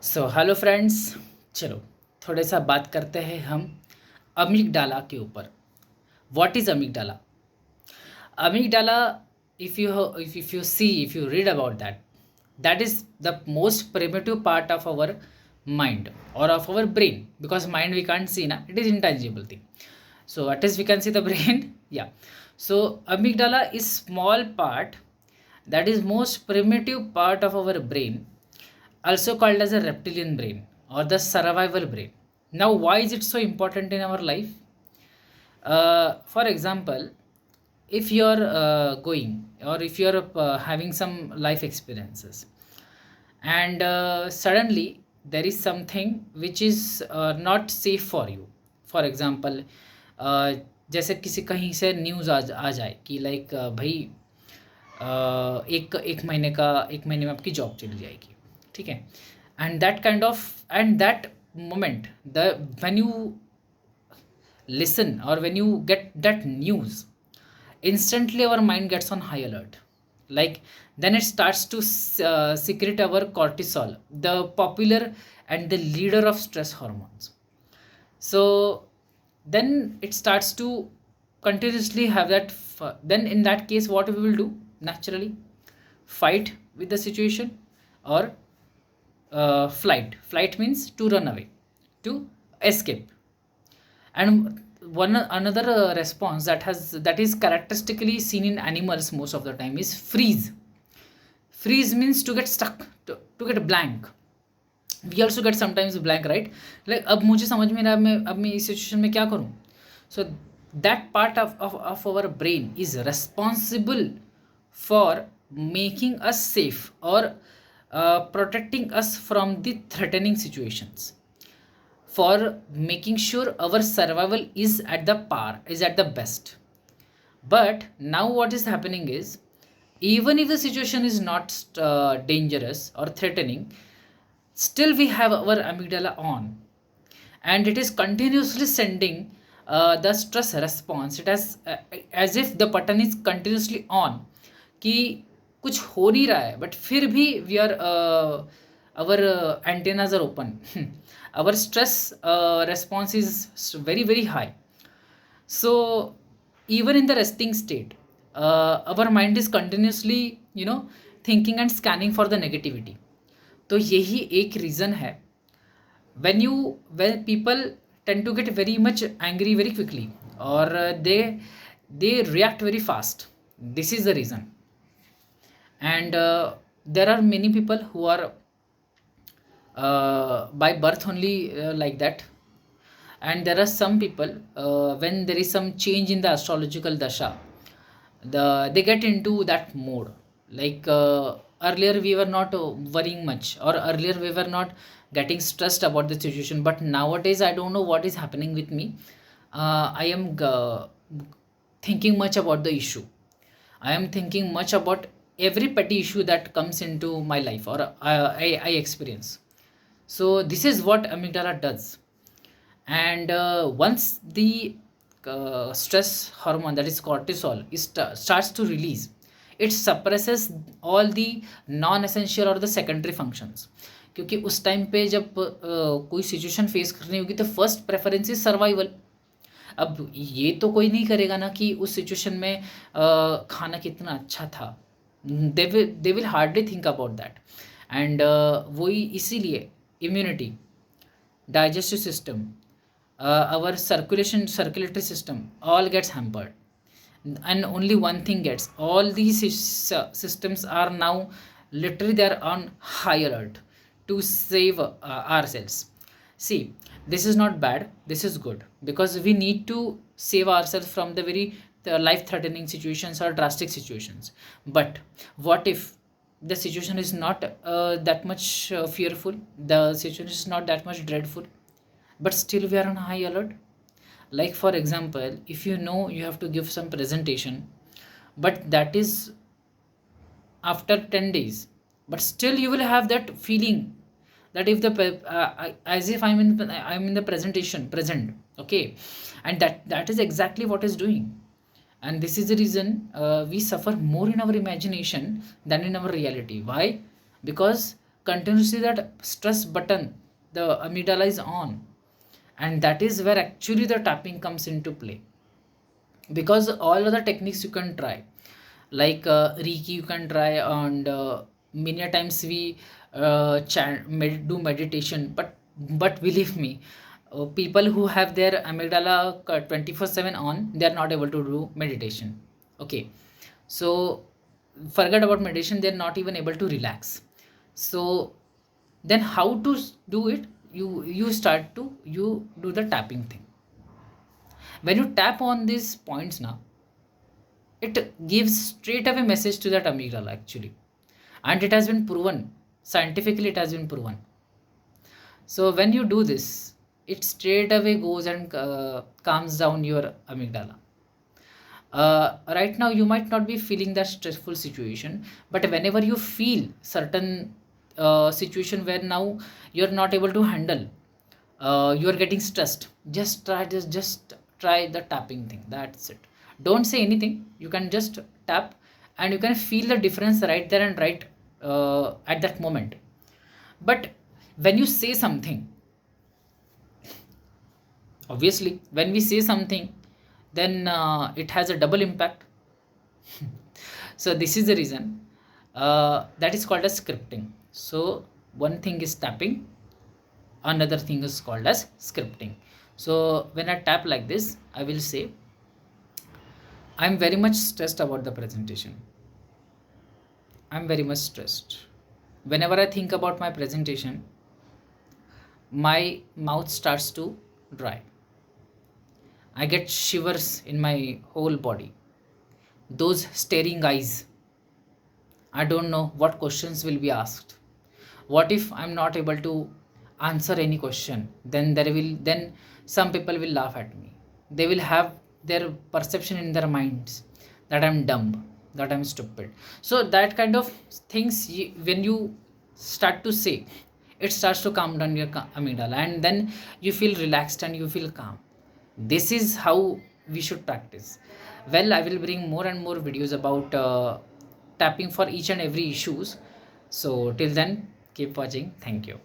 So hello friends, चलो थोड़ा सा बात करते हैं हम अमिगडाला के ऊपर। What is amygdala? Amygdala, if you read about that, that is the most primitive part of our mind or of our brain, because mind we can't see na, it is intangible thing. So at least we can see the brain. Yeah. So amygdala is small part, that is most primitive part of our brain, also called as a reptilian brain or the survival brain. Now, why is it so important in our life? For example, if you're going or if you're having some life experiences, and suddenly there is something which is not safe for you. For example, जैसे किसी कहीं से news आ जाए कि like भाई एक महीने में आपकी जॉब चली जाएगी, ठीक है। And that kind of and that moment, the when you listen or when you get that news, instantly our mind gets on high alert. Like, then it starts to secrete our cortisol, the popular and the leader of stress hormones. So then it starts to continuously have that then in that case what we will do naturally? Fight with the situation, or flight means to run away, to escape. And one another response that is characteristically seen in animals most of the time is freeze. Freeze means to get stuck, to get blank. We also get sometimes blank, right? Like, अब मुझे समझ में नहीं आ रहा, मैं इस situation में क्या करूं? So that part of our brain is responsible for making us safe or protecting us from the threatening situations, for making sure our survival is at the par, is at the best. But now what is happening is, even if the situation is not dangerous or threatening, still we have our amygdala on, and it is continuously sending the stress response. It has as if the button is continuously on कि कुछ हो नहीं रहा है, but फिर भी we are our antennas are open. Our stress response is very high. So even in the resting state, our mind is continuously thinking and scanning for the negativity. तो यही एक रीज़न है when people tend to get very much angry very quickly, or they react very fast. This is the reason. And there are many people who are by birth only like that. And there are some people, when there is some change in the astrological dasha, they get into that mode. Like, earlier we were not worrying much, or earlier we were not getting stressed about the situation, but nowadays I don't know what is happening with me. I am thinking much about the issue. I am thinking much about every petty issue that comes into my life, or I experience. So this is what amygdala does. And once the stress hormone, that is cortisol, starts to release, it suppresses all the non essential or the secondary functions. क्योंकि उस time पे जब कोई situation face करनी होगी तो first preference is survival. अब ये तो कोई नहीं करेगा ना कि उस सिचुएशन में खाना कितना अच्छा था. They will hardly think about that. And वही इसीलिए immunity, digestive system, our circulatory system all gets hampered, and only one thing gets, all these systems are now literally they are on high alert to save ourselves. See, this is not bad, this is good, because we need to save ourselves from the very life threatening situations or drastic situations. But what if the situation is not that much fearful, the situation is not that much dreadful, but still we are on high alert? Like, for example, if you know you have to give some presentation, but that is after 10 days, but still you will have that feeling that if the as if I'm in the presentation present, okay. And that is exactly what is doing. And this is the reason we suffer more in our imagination than in our reality. Why? Because continuously that stress button, the amygdala is on, and that is where actually the tapping comes into play. Because all other techniques you can try, like reiki you can try, and many a times we do meditation, but believe me, people who have their amygdala 24/7 on, they are not able to do meditation. Okay, so forget about meditation, they're not even able to relax. So then how to do it? You do the tapping thing. When you tap on these points now, it gives straight away message to that amygdala actually, and it has been proven, scientifically it has been proven. So when you do this, it straight away goes and calms down your amygdala. Right now you might not be feeling that stressful situation, but whenever you feel certain situation where now you're not able to handle, you are getting stressed, just try the tapping thing. That's it. Don't say anything, you can just tap, and you can feel the difference right there and right at that moment. But when you say something, obviously when we say something, then it has a double impact. So this is the reason, that is called as scripting. So one thing is tapping, another thing is called as scripting. So when I tap like this, I will say, I'm very much stressed about the presentation. I'm very much stressed. Whenever I think about my presentation, my mouth starts to dry. I get shivers in my whole body. Those staring eyes. I don't know what questions will be asked. What if I'm not able to answer any question? Then some people will laugh at me. They will have their perception in their minds that I'm dumb, that I'm stupid. So that kind of things, when you start to say, it starts to calm down your amygdala, and then you feel relaxed and you feel calm. This is how we should practice. Well, I will bring more and more videos about tapping for each and every issues. So till then, keep watching. Thank you.